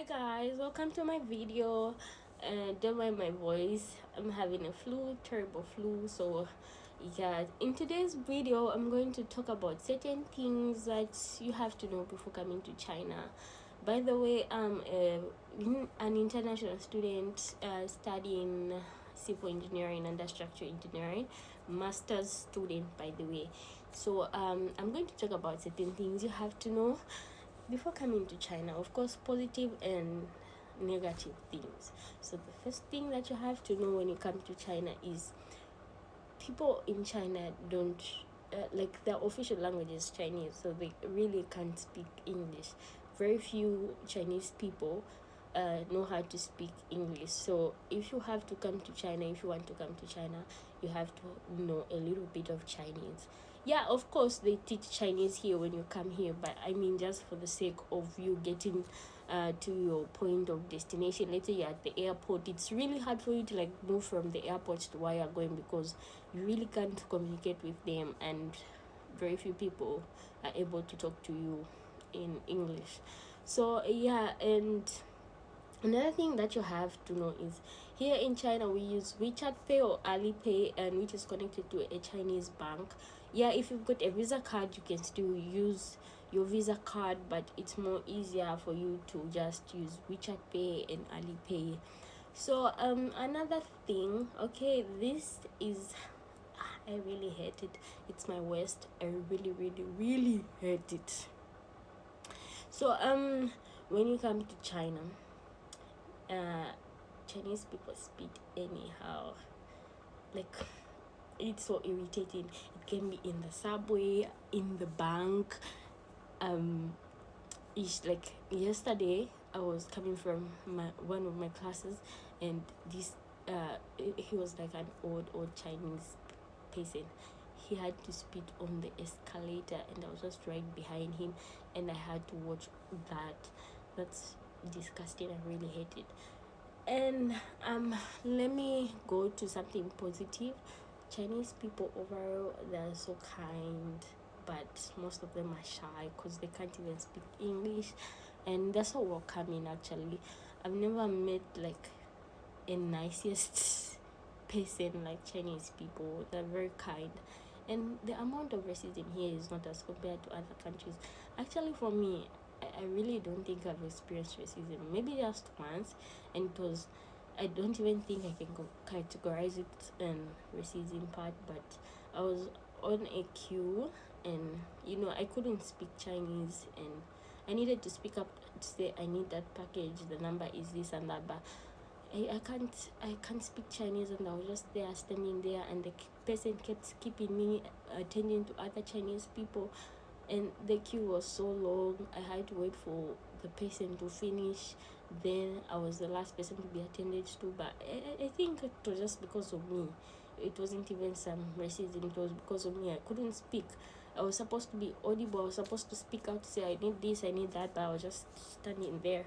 Guys, welcome to my video. Don't mind my voice, I'm having a terrible flu. So yeah, in today's video I'm going to talk about certain things that you have to know before coming to China. By the way, I'm an international student studying civil engineering and structural engineering, master's student, by the way. So I'm going to talk about certain things you have to know before coming to China. Of course, positive and negative things. So the first thing that you have to know when you come to China is people in China don't like, their official language is Chinese, so they really can't speak English. Very few Chinese people know how to speak English. So if you have to come to China, if you want to come to China, you have to know a little bit of Chinese. Yeah, of course they teach Chinese here when you come here, but I mean, just for the sake of you getting to your point of destination. Let's say you're at the airport, it's really hard for you to like move from the airport to where you're going, because you really can't communicate with them, and very few people are able to talk to you in English. So yeah, and another thing that you have to know is here in China we use WeChat Pay or Alipay, and which is connected to a Chinese bank. Yeah, if you've got a Visa card, you can still use your Visa card, but it's more easier for you to just use WeChat Pay and Alipay. So another thing, okay, this is, I really hate it. It's my worst. I really hate it. So when you come to China, Chinese people speak anyhow. Like, it's so irritating. It can be in the subway, in the bank. It's like yesterday I was coming from one of my classes, and this he was like an old Chinese person. He had to spit on the escalator, and I was just right behind him, and I had to watch that. That's disgusting. I really hate it. And let me go to something positive. Chinese people overall, they're so kind, but most of them are shy because they can't even speak English, and they're so welcoming. Actually, I've never met like a nicest person like Chinese people. They're very kind, and the amount of racism here is not as compared to other countries. Actually, for me, I really don't think I've experienced racism. Maybe just once, and it was, I don't even think I can categorize it in racism part, but I was on a queue, and I couldn't speak Chinese, and I needed to speak up to say I need that package, the number is this and that, but I can't speak Chinese, and I was just there standing there, and the person kept keeping me attending to other Chinese people, and the queue was so long. I had to wait for the person to finish, then I was the last person to be attended to. But I think it was just because of me. It wasn't even some racism, it was because of me. I couldn't speak. I was supposed to be audible, I was supposed to speak out to say I need this, I need that, but I was just standing there.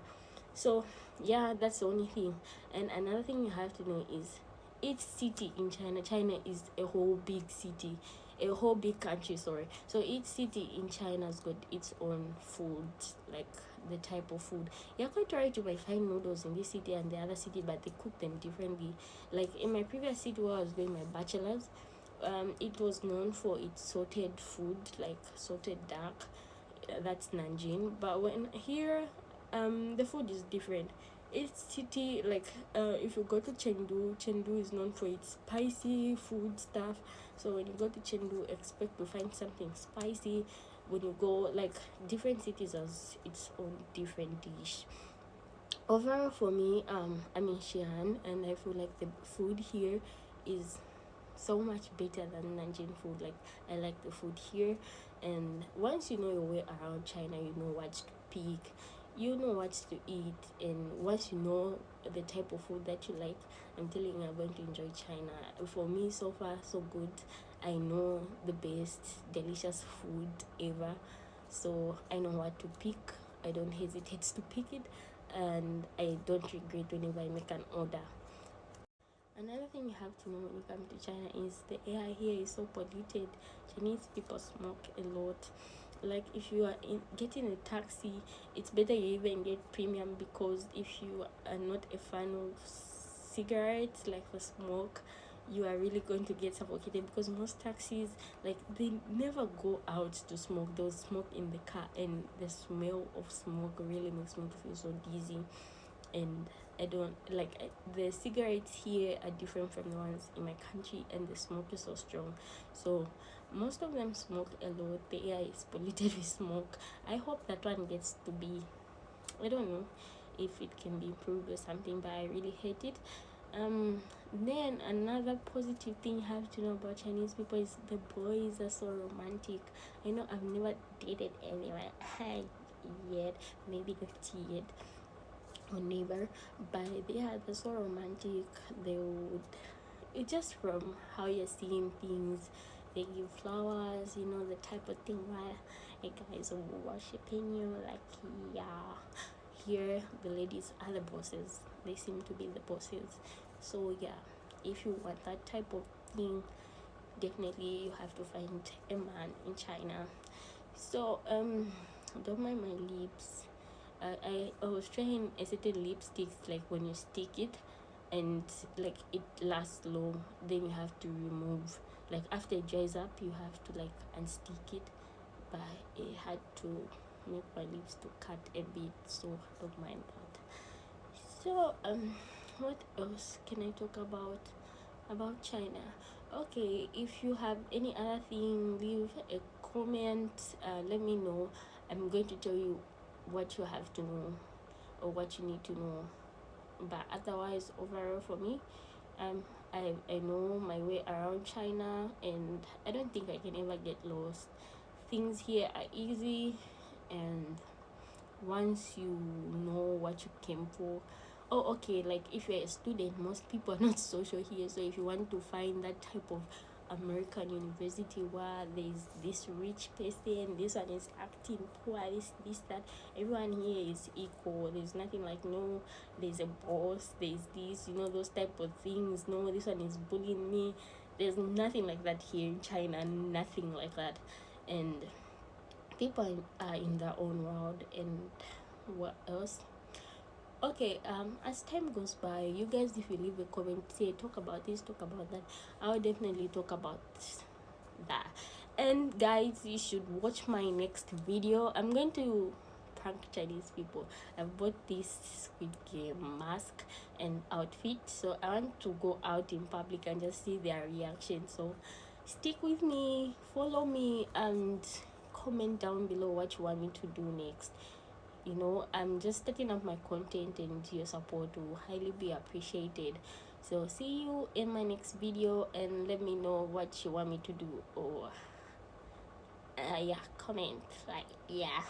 So yeah, that's the only thing. And another thing you have to know is each city in China is a whole big city, a whole big country, sorry. So each city in China's got its own food, like the type of food. You're quite right, you might find noodles in this city and the other city, but they cook them differently. Like in my previous city where I was doing my bachelor's, it was known for its salted food, like salted duck. That's Nanjing. But when here, the food is different. Each city, like if you go to Chengdu is known for its spicy food stuff. So when you go to Chengdu, expect to find something spicy. When you go, like, different cities has its own different dish. Overall, for me, I'm in Xi'an, and I feel like the food here is so much better than Nanjing food. Like, I like the food here, and once you know your way around China, you know what to pick, you know what to eat, and once you know the type of food that you like, I'm telling you, you're going to enjoy China. For me, so far so good. I know the best delicious food ever, so I know what to pick. I don't hesitate to pick it, and I don't regret whenever I make an order. Another thing you have to know when you come to China is the air here is so polluted. Chinese people smoke a lot, like if you are getting a taxi, it's better you even get premium, because if you are not a fan of cigarettes, like for smoke, you are really going to get suffocated, because most taxis, like, they never go out to smoke. They'll smoke in the car, and the smell of smoke really makes me feel so dizzy. And I don't like the cigarettes here are different from the ones in my country, and the smoke is so strong. So most of them smoke a lot. The air is polluted with smoke. I hope that one gets to be, I don't know if it can be improved or something, but I really hate it. Then another positive thing you have to know about Chinese people is the boys are so romantic. I know I've never dated anyone yet, maybe the yet or neighbor, but they're so romantic. They would, it just from how you're seeing things, they give flowers, the type of thing where a guy is worshiping you, like, yeah. Here the ladies are the bosses, they seem to be the bosses. So yeah, if you want that type of thing, definitely you have to find a man in China. So don't mind my lips. I was trying a certain lipsticks, like when you stick it and like it lasts long, then you have to remove, like after it dries up you have to like unstick it, but it had to make my lips to cut a bit, so I don't mind that. So what else can I talk about China? Okay, if you have any other thing, leave a comment. Let me know. I'm going to tell you what you have to know or what you need to know. But otherwise, overall for me, I know my way around China, and I don't think I can ever get lost. Things here are easy, and once you know what you came for. Oh, okay, like if you're a student, most people are not social here, so if you want to find that type of American university where there's this rich person, this one is acting poor, this that, everyone here is equal, there's nothing like, no, there's a boss, there's this, those type of things, no, this one is bullying me. There's nothing like that here in China, nothing like that. And people are in their own world. And what else? Okay, as time goes by, you guys, if you leave a comment, say talk about this, talk about that, I'll definitely talk about that. And guys, you should watch my next video. I'm going to prank Chinese people. I've bought this Squid Game mask and outfit, so I want to go out in public and just see their reaction. So stick with me, follow me, and comment down below what you want me to do next. I'm just setting up my content, and your support will highly be appreciated. So see you in my next video, and let me know what you want me to do, or yeah, comment, like, yeah.